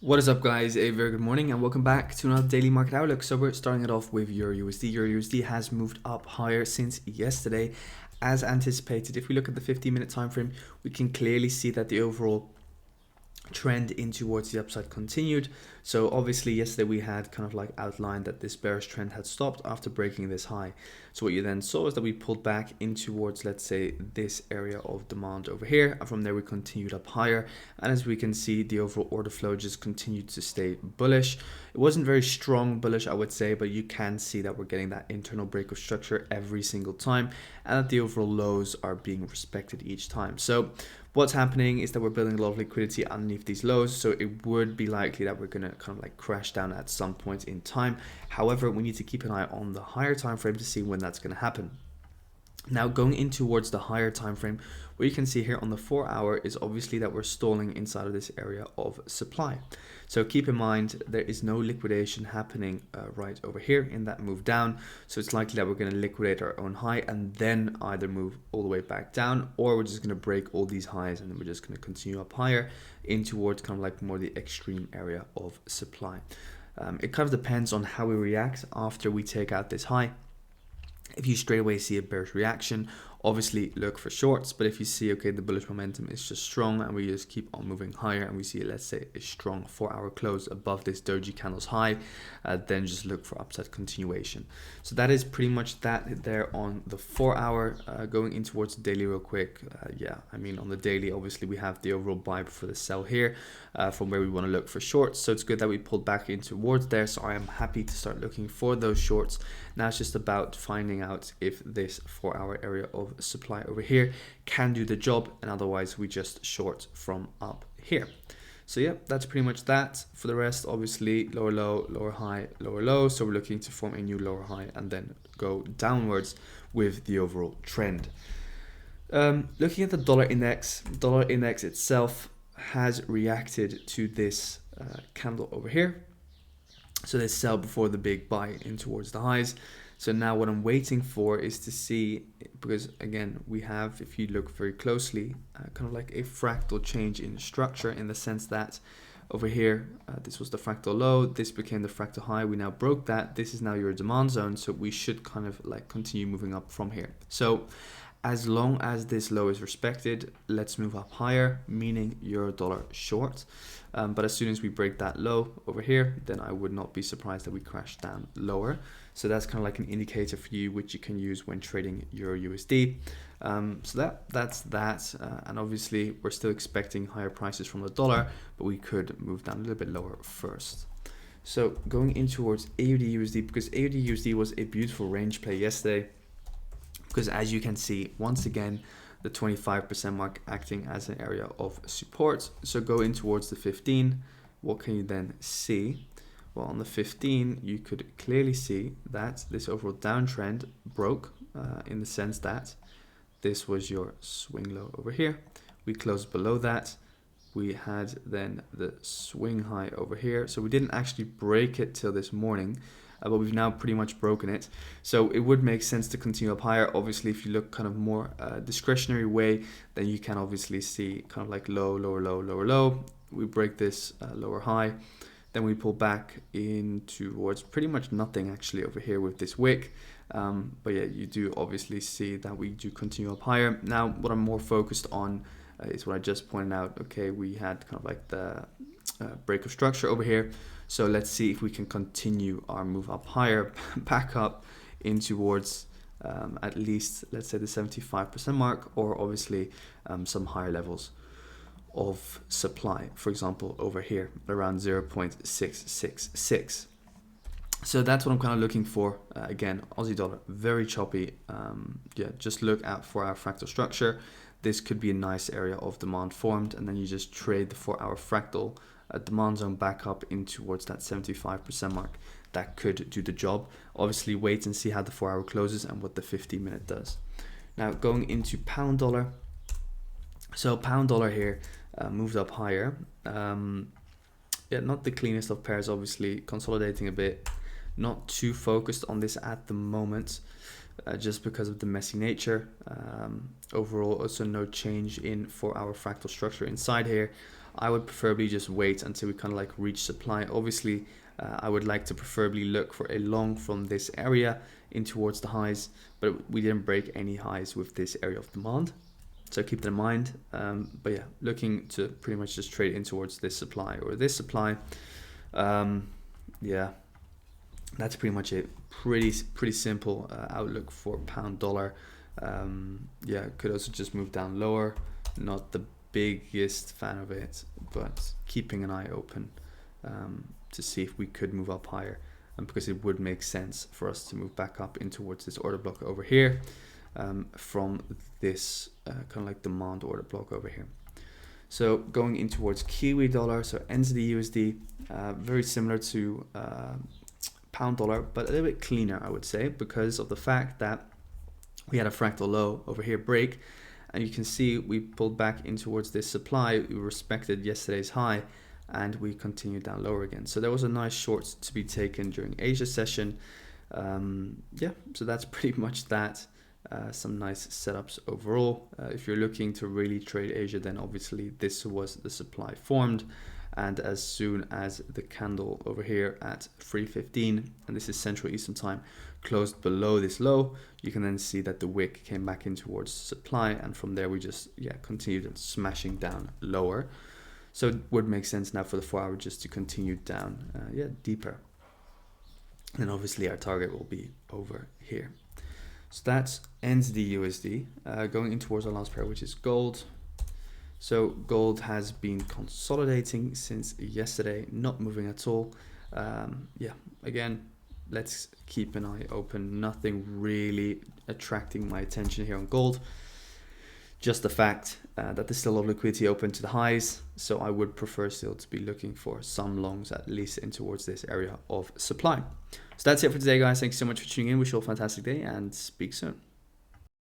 What is up, guys? A very good morning and welcome back to another daily market outlook. So we're starting it off with EURUSD. EURUSD has moved up higher since yesterday as anticipated. If we look at the 15-minute time frame, we can clearly see that the overall trend in towards the upside continued. So obviously yesterday we had kind of like outlined that this bearish trend had stopped after breaking this high. So what you then saw is that we pulled back in towards, let's say, this area of demand over here, and from there we continued up higher, and as we can see, the overall order flow just continued to stay bullish. It wasn't very strong bullish, I would say, but you can see that we're getting that internal break of structure every single time, and that the overall lows are being respected each time. So what's happening is that we're building a lot of liquidity underneath these lows, so it would be likely that we're going to kind of like crash down at some point in time. However, we need to keep an eye on the higher time frame to see when that's going to happen. Now, going in towards the higher time frame, what you can see here on the 4-hour is obviously that we're stalling inside of this area of supply. So keep in mind there is no liquidation happening right over here in that move down. So it's likely that we're going to liquidate our own high and then either move all the way back down, or we're just going to break all these highs and then we're just going to continue up higher in towards kind of like more the extreme area of supply. It kind of depends on how we react after we take out this high. If you straight away see a bearish reaction, obviously look for shorts. But if you see, okay, the bullish momentum is just strong and we just keep on moving higher and we see, let's say, a strong 4-hour close above this doji candle's high, then just look for upside continuation. So that is pretty much that there on the 4-hour. Going in towards the daily real quick. Yeah, I mean, on the daily, obviously we have the overall buy before the sell here from where we want to look for shorts. So it's good that we pulled back in towards there. So I am happy to start looking for those shorts. Now it's just about finding out if this 4-hour area of supply over here can do the job, and otherwise we just short from up here. So yeah, that's pretty much that. For the rest, obviously lower low, lower high, lower low. So we're looking to form a new lower high and then go downwards with the overall trend. Looking at the dollar index itself has reacted to this candle over here. So they sell before the big buy in towards the highs. So now what I'm waiting for is to see, because again, we have, if you look very closely, kind of like a fractal change in structure, in the sense that over here, this was the fractal low, this became the fractal high, we now broke that, this is now your demand zone, so we should kind of like continue moving up from here. So as long as this low is respected, let's move up higher, meaning euro dollar short. But as soon as we break that low over here, then I would not be surprised that we crash down lower. So that's kind of like an indicator for you, which you can use when trading Euro USD. So that's that. And obviously we're still expecting higher prices from the dollar, but we could move down a little bit lower first. So going in towards AUDUSD, because AUDUSD was a beautiful range play yesterday, because as you can see, once again, the 25% mark acting as an area of support. So go in towards the 15. What can you then see? Well, on the 15, you could clearly see that this overall downtrend broke in the sense that this was your swing low over here. We closed below that. We had then the swing high over here. So we didn't actually break it till this morning, but we've now pretty much broken it. So it would make sense to continue up higher. Obviously, if you look kind of more discretionary way, then you can obviously see kind of like low, lower, low, lower, low. We break this lower high. Then we pull back in towards pretty much nothing actually over here with this wick. But yeah, you do obviously see that we do continue up higher. Now, what I'm more focused on is what I just pointed out. Okay, we had kind of like the break of structure over here. So let's see if we can continue our move up higher, back up in towards at least, let's say, the 75% mark, or obviously some higher levels of supply, for example, over here around 0.666. So that's what I'm kind of looking for. Again, Aussie dollar, very choppy. Yeah, just look out for our fractal structure. This could be a nice area of demand formed, and then you just trade the 4-hour fractal demand zone back up in towards that 75% mark. That could do the job. Obviously, wait and see how the 4-hour closes and what the 15-minute does. Now, going into pound dollar. So pound dollar here moved up higher. Yeah, not the cleanest of pairs, obviously, consolidating a bit. Not too focused on this at the moment, just because of the messy nature. Overall, also no change in 4-hour fractal structure inside here. I would preferably just wait until we kind of like reach supply. Obviously, I would like to preferably look for a long from this area in towards the highs, but we didn't break any highs with this area of demand. So keep that in mind. But yeah, looking to pretty much just trade in towards this supply or this supply. Yeah, that's pretty much it. Pretty simple outlook for pound dollar. Yeah, could also just move down lower. Not the biggest fan of it, but keeping an eye open to see if we could move up higher, because it would make sense for us to move back up in towards this order block over here from this kind of like demand order block over here. So going in towards Kiwi dollar, so NZDUSD, very similar to pound dollar, but a little bit cleaner, I would say, because of the fact that we had a fractal low over here break, and you can see we pulled back in towards this supply. We respected yesterday's high, and we continued down lower again. So there was a nice short to be taken during Asia session. Yeah, so that's pretty much that. Some nice setups overall. If you're looking to really trade Asia, then obviously this was the supply formed, and as soon as the candle over here at 3:15, and this is Central Eastern Time, closed below this low, you can then see that the wick came back in towards supply, and from there we just continued smashing down lower. So it would make sense now for the 4 hour just to continue down deeper, and obviously our target will be over here. So that's NZDUSD. Going in towards our last pair, which is gold. So gold has been consolidating since yesterday, not moving at all. Yeah, again, let's keep an eye open. Nothing really attracting my attention here on gold. Just the fact that there's still a lot of liquidity open to the highs. So I would prefer still to be looking for some longs, at least in towards this area of supply. So that's it for today, guys. Thanks so much for tuning in. Wish you all a fantastic day and speak soon.